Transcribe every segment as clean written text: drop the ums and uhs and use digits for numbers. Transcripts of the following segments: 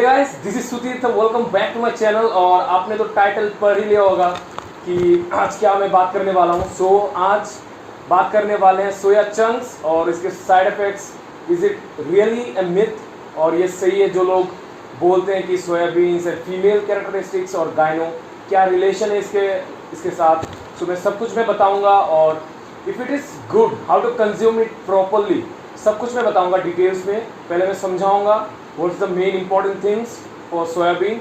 Guys, this is Sudhir, welcome back to my channel. और आपने तो टाइटल पढ़ ही लिया होगा कि आज क्या मैं बात करने वाला हूँ। सो आज बात करने वाले हैं सोया चंक्स और इसके side effects. Is it really a myth, और ये सही है जो लोग बोलते हैं कि सोयाबीन से फीमेल कैरेक्टरिस्टिक्स और गायनो क्या रिलेशन है इसके साथ। सो मैं सब कुछ मैं बताऊंगा, और if it is good how to consume it properly, सब कुछ मैं बताऊंगा डिटेल्स में। पहले मैं समझाऊंगा what's the main important things for soybean,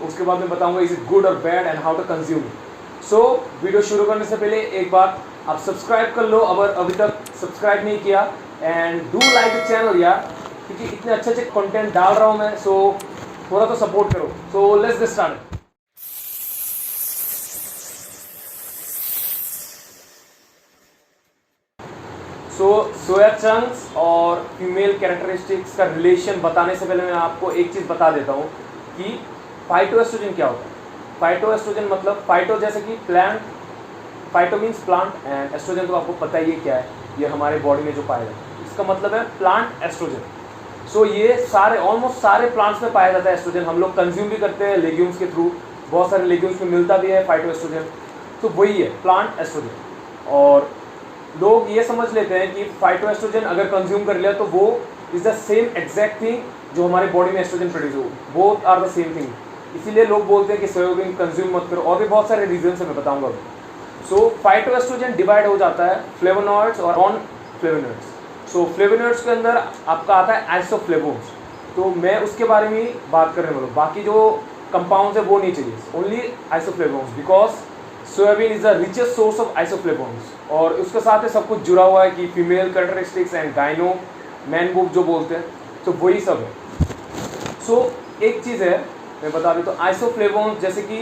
उसके बाद मैं बताऊंगा इज इट गुड और bad and how to consume it. So video शुरू करने से पहले एक बात, आप सब्सक्राइब कर लो अगर अभी तक सब्सक्राइब नहीं किया, and do like the channel यार, क्योंकि इतने अच्छे अच्छे कंटेंट डाल रहा हूँ मैं। सो थोड़ा तो सपोर्ट करो। So let's get started. So soya chunks और फीमेल कैरेक्टरिस्टिक्स का रिलेशन बताने से पहले मैं आपको एक चीज़ बता देता हूँ कि फाइटोएस्ट्रोजन क्या होता है। फाइटोएस्ट्रोजन मतलब फाइटो जैसे कि plant, phyto means plant, and estrogen तो आपको पता ही है क्या है, ये हमारे बॉडी में जो पाया जाता है, इसका मतलब है प्लांट एस्ट्रोजन। सो ये सारे ऑलमोस्ट सारे प्लांट्स में पाया जाता है एस्ट्रोजन। हम लोग कंज्यूम भी करते हैं लेग्यूम्स के थ्रू, बहुत सारे लेग्यूम्स में मिलता भी है फाइटोएस्ट्रोजन। तो वही है प्लांट एस्ट्रोजन। और लोग ये समझ लेते हैं कि फाइटोएस्ट्रोजन अगर कंज्यूम कर लिया तो वो is the same exact thing जो हमारे बॉडी में एस्ट्रोजन प्रोड्यूस हो, both are the same thing. इसीलिए लोग बोलते हैं कि सोयाबीन कंज्यूम मत करो, और भी बहुत सारे रीजन है मैं बताऊंगा। सो फाइटोएस्ट्रोजन डिवाइड हो जाता है फ्लेवोनॉइड्स और नॉन फ्लेवोनॉइड्स। सो फ्लेवोनॉइड्स के अंदर आपका आता है आइसोफ्लेवोन्स, तो मैं उसके बारे में ही बात करने वाला हूँ। बाकी जो कंपाउंड्स है वो नहीं चाहिए, only isoflavones, because soybean is the richest source of isoflavones. और उसके साथ ही सब कुछ जुड़ा हुआ है कि female characteristics and gyno man book जो बोलते हैं, तो वही सब है। सो एक चीज़ है मैं बता दूँ, तो आइसोफ्लेवोन्स जैसे कि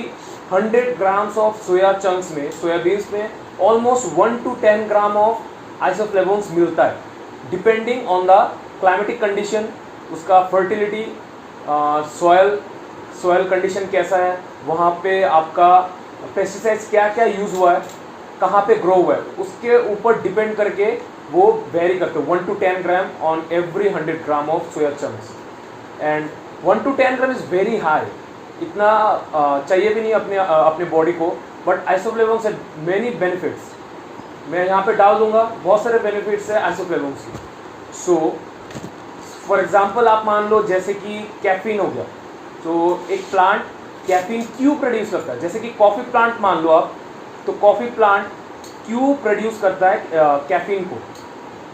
100 ग्राम्स ऑफ सोया चंक्स में, सोयाबीन्स में almost 1 to 10 gram of isoflavones मिलता है, depending on the climatic condition, उसका फर्टिलिटी, सॉयल कंडीशन कैसा है, वहाँ पे आपका पेस्टिसाइड्स क्या क्या यूज़ हुआ है, कहाँ पे ग्रो हुआ है, उसके ऊपर डिपेंड करके वो वेरी करते हैं। 1 to 10 gram on every 100 gram of soya chunks, and 1 to 10 gram is very high. इतना चाहिए भी नहीं अपने बॉडी को, बट आइसोफ्लेवोन्स है मेनी बेनिफिट्स। मैं यहाँ पे डाल दूंगा, बहुत सारे बेनिफिट्स है आइसोफ्लेवोन्स की। सो फॉर एग्जांपल आप मान लो जैसे कि कैफीन हो गया, तो एक प्लांट कैफीन क्यों प्रोड्यूस करता है, जैसे कि कॉफ़ी प्लांट मान लो आप, तो कॉफ़ी प्लांट क्यों प्रोड्यूस करता है कैफीन को,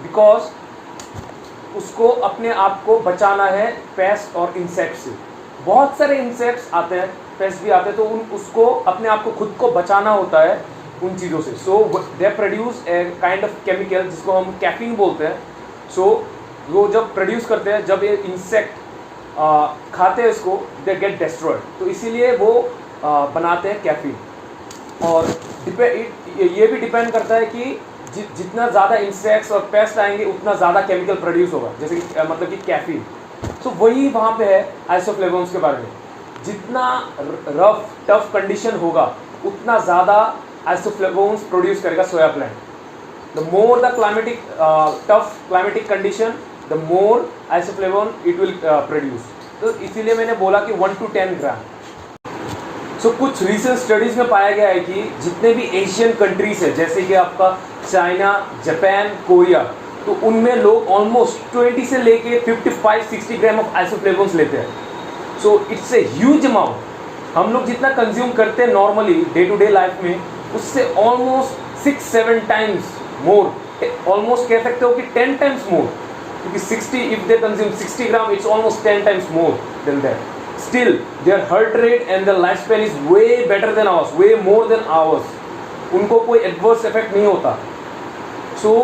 बिकॉज उसको अपने आप को बचाना है पेस्ट और इंसेक्ट से। बहुत सारे इंसेक्ट्स आते हैं, पेस्ट भी आते हैं, तो उसको अपने आप को खुद को बचाना होता है उन चीज़ों से। So they produce a kind of chemical जिसको हम कैफीन बोलते हैं। सो वो जब प्रोड्यूस करते हैं, जब ये इंसेक्ट खाते हैं इसको, दे गेट डिस्ट्रॉयड, तो इसीलिए वो बनाते हैं कैफीन। और ये भी डिपेंड करता है कि जितना ज़्यादा इंसेक्ट्स और पेस्ट आएंगे उतना ज़्यादा केमिकल प्रोड्यूस होगा, जैसे कि मतलब कि कैफीन। तो वही वहाँ पे है आइसोफ्लेवोन्स के बारे में, जितना रफ टफ कंडीशन होगा उतना ज़्यादा आइसोफ्लेवोन्स प्रोड्यूस करेगा soya plant. The more the climatic tough climatic condition, the more isoflavone it will produce. तो इसीलिए मैंने बोला कि 1 to 10 ग्राम। सो कुछ रिसेंट स्टडीज़ में पाया गया है कि जितने भी एशियन कंट्रीज है, जैसे कि आपका चाइना, जापान, कोरिया, तो उनमें लोग ऑलमोस्ट 20 से लेके 55-60 ग्राम ऑफ आइसोफ्लेवोन्स लेते हैं। So it's a huge amount. हम लोग जितना कंज्यूम करते हैं normally day to day life में, उससे ऑलमोस्ट 6-7 टाइम्स मोर, ऑलमोस्ट कह सकते हो कि 10 टाइम्स मोर, क्योंकि 60 if they consume 60 gram, it's almost 10 times more than that. Still, their heart rate and their lifespan is way better than ours, way more than ours. उनको कोई adverse effect नहीं होता। So,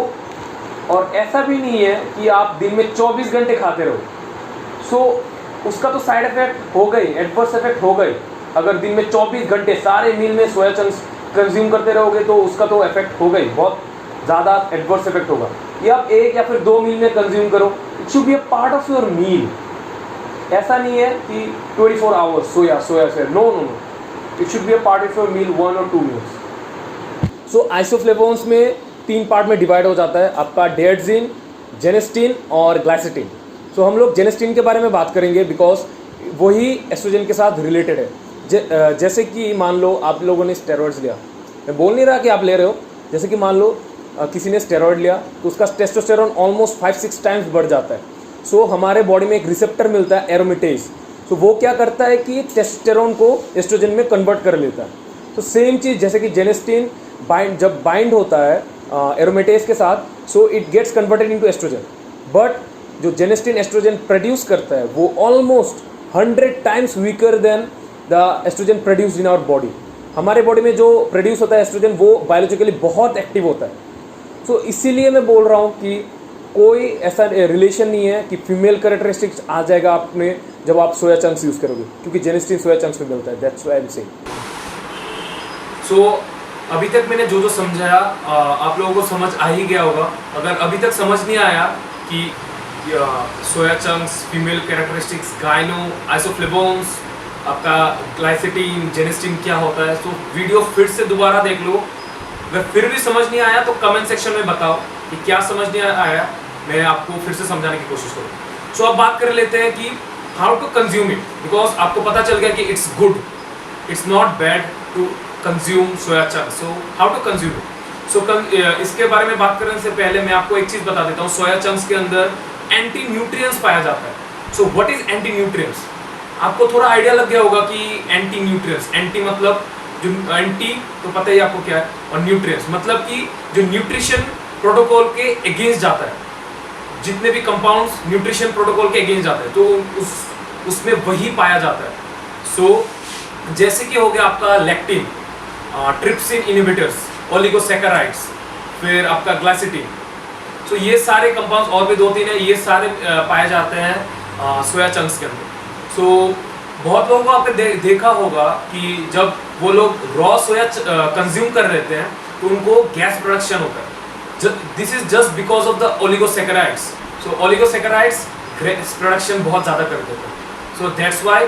और ऐसा भी नहीं है कि आप दिन में 24 घंटे खाते रहो। So, उसका तो साइड इफेक्ट हो गई, एडवर्स इफेक्ट हो गई। अगर दिन में 24 घंटे सारे मील में सोया चंक्स कंज्यूम करते रहोगे तो उसका तो इफेक्ट हो गई, बहुत ज़्यादा एडवर्स इफेक्ट होगा। या आप 1 या फिर 2 मील में कंज्यूम करो, it should be a part of your meal. ऐसा नहीं है कि 24 hours soya, no, it should be a part of your meal, 1 or 2 meals. So isoflavones में 3 पार्ट में डिवाइड हो जाता है, आपका डेक्सिन, जेनेस्टिन और ग्लाइसिटिन। सो हम लोग जेनेस्टिन के बारे में बात करेंगे, बिकॉज वही एस्ट्रोजन के साथ रिलेटेड है। जैसे कि मान लो आप लोगों ने स्टेरॉइड्स लिया, मैं बोल नहीं रहा कि आप ले रहे हो, जैसे कि मान लो किसी ने स्टेरॉइड लिया तो उसका टेस्टोस्टेरोन ऑलमोस्ट 5-6 टाइम्स बढ़ जाता है। सो हमारे बॉडी में एक रिसेप्टर मिलता है एरोमेटेज, तो वो क्या करता है कि टेस्टोस्टेरोन को एस्ट्रोजन में कन्वर्ट कर लेता है। तो सेम चीज़ जैसे कि जेनेस्टिन जब बाइंड होता है एरोमेटेज के साथ, so it gets converted into estrogen, but जो जेनेस्टिन एस्ट्रोजन प्रोड्यूस करता है वो almost 100 times weaker than the estrogen produced in our body. हमारे बॉडी में जो प्रोड्यूस होता है एस्ट्रोजन वो बायोलॉजिकली बहुत एक्टिव होता है। सो इसीलिए मैं बोल रहा हूँ कि कोई ऐसा रिलेशन नहीं है कि फीमेल कैरेक्टरिस्टिक्स आ जाएगा आप में जब आप सोया चंक्स यूज़ करोगे, क्योंकि जेनेस्टिन सोया चंक्स में मिलता है। That's why I am saying. So अभी तक मैंने जो समझाया आप लोगों को समझ आ ही गया होगा। अगर अभी तक समझ नहीं आया कि सोया चंक्स, फीमेल कैरेक्टरिस्टिक्स, गायनो, आइसोफ्लेवोन्स, आपका ग्लाइसिटीन, जेनेस्टिन क्या होता है, तो वीडियो फिर से दोबारा देख लो। अगर फिर भी समझ नहीं आया तो कमेंट सेक्शन में बताओ कि क्या समझ नहीं आया, मैं आपको फिर से समझाने की कोशिश करूँ। सो अब बात कर लेते हैं कि how to consume it, because आपको पता चल गया कि it's good, it's not bad to consume soya chunks. So how to consume it. So इसके बारे में बात करने से पहले मैं आपको एक चीज़ बता देता हूँ। सोया चंक्स के अंदर एंटी न्यूट्रिएंट्स पाया जाता है। So what is anti nutrients? आपको थोड़ा आइडिया लग गया होगा कि एंटी न्यूट्रिएंट्स, एंटी मतलब जो एंटी तो पता ही आपको क्या है, और न्यूट्रिएंट्स मतलब कि जो न्यूट्रिशन प्रोटोकॉल के अगेंस्ट जाता है, जितने भी कंपाउंड्स न्यूट्रिशन प्रोटोकॉल के अगेंस्ट जाते हैं तो उसमें वही पाया जाता है। सो जैसे कि हो गया आपका लैक्टिन, ट्रिप्सिन इनहिबिटर्स, ओलिगोसैकेराइड्स, फिर आपका ग्लाइसिटीन। सो ये सारे कंपाउंड्स और भी 2-3 है, ये सारे पाए जाते हैं सोया चंक्स के अंदर। सो बहुत लोगों को आपने देखा होगा कि जब वो लोग रॉ सोया कंज्यूम कर रहे हैं तो उनको गैस प्रोडक्शन होता है। This is just because of the oligosaccharides. So oligosaccharides gas production बहुत ज़्यादा कर देते हैं। सो दैट्स वाई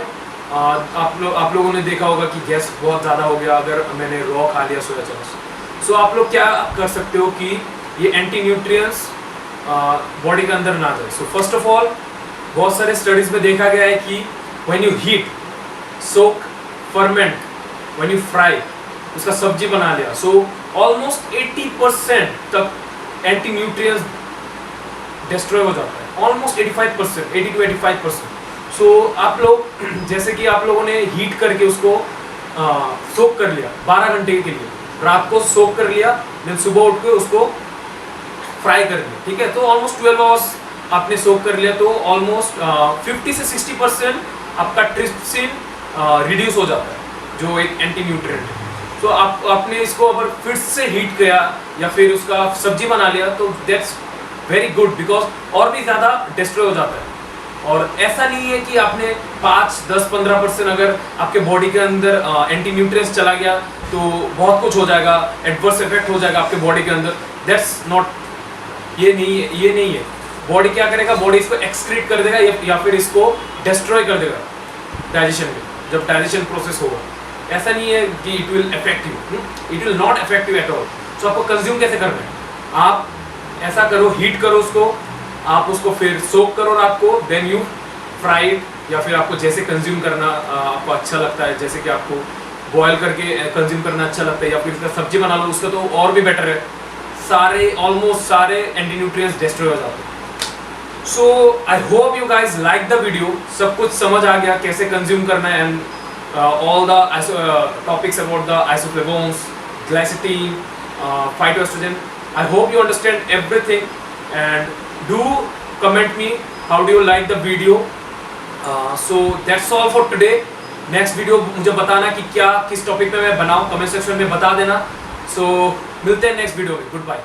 आप लोगों ने देखा होगा कि गैस बहुत ज़्यादा हो गया अगर मैंने रॉ खा लिया सोया चंक्स। सो आप लोग क्या कर सकते हो कि ये एंटी न्यूट्रिएंट्स बॉडी के अंदर ना जाए। सो फर्स्ट ऑफ ऑल बहुत सारे स्टडीज में देखा गया है कि when you heat, soak, ferment, when you fry, उसका सब्जी बना लिया, so almost 80% तक एंटी न्यूट्रिएंट्स डिस्ट्रॉय हो जाता है, almost 85%, 80 to 85%। सो आप लोग जैसे कि आप लोगों ने हीट करके उसको सोक कर लिया 12 घंटे के लिए, रात को सोक कर लिया, देन सुबह उठ के उसको फ्राई कर लिया, ठीक है, तो ऑलमोस्ट 12 आवर्स आपने सोक कर लिया, तो ऑलमोस्ट 50 से 60% आपका ट्रिप्सिन रिड्यूस हो जाता है, जो एक एंटी न्यूट्रिएंट है। तो आपने इसको अगर फिर से हीट किया या फिर उसका सब्जी बना लिया तो दैट्स वेरी गुड, बिकॉज और भी ज़्यादा डिस्ट्रॉय हो जाता है। और ऐसा नहीं है कि आपने 5, 10, 15% अगर आपके बॉडी के अंदर एंटी न्यूट्रिएंट्स चला गया तो बहुत कुछ हो जाएगा, एडवर्स इफेक्ट हो जाएगा आपके बॉडी के अंदर। दैट्स नॉट, ये नहीं है। बॉडी क्या करेगा, बॉडी इसको एक्सक्रीट कर देगा या फिर इसको डिस्ट्रॉय कर देगा डाइजेशन में, जब डाइजेशन प्रोसेस होगा। ऐसा नहीं है कि it will affect you, it will not affect you at all. So आपको कंज्यूम कैसे करना है, आप ऐसा करो, हीट करो उसको, आप उसको फिर सोक करो रात को, देन यू फ्राई इट, या फिर आपको जैसे कंज्यूम करना आपको अच्छा लगता है, जैसे कि आपको बॉयल करके कंज्यूम करना अच्छा लगता है या फिर इसका सब्जी बना लो, उसका तो और भी बेटर है। ऑलमोस्ट सारे एंटी न्यूट्रिएंट्स डिस्ट्रॉय हो जाते हैं। So I hope you guys like the video, सब कुछ समझ आ गया कैसे कंज्यूम करना है, and all the topics about the isoflavones, glycitein, phytoestrogen. I hope you understand everything, and do comment me how do you like the video. So that's all for today. Next video मुझे बताना कि किस topic पे मैं बनाऊँ, comment section में बता देना। So मिलते हैं नेक्स्ट वीडियो में, गुड बाय।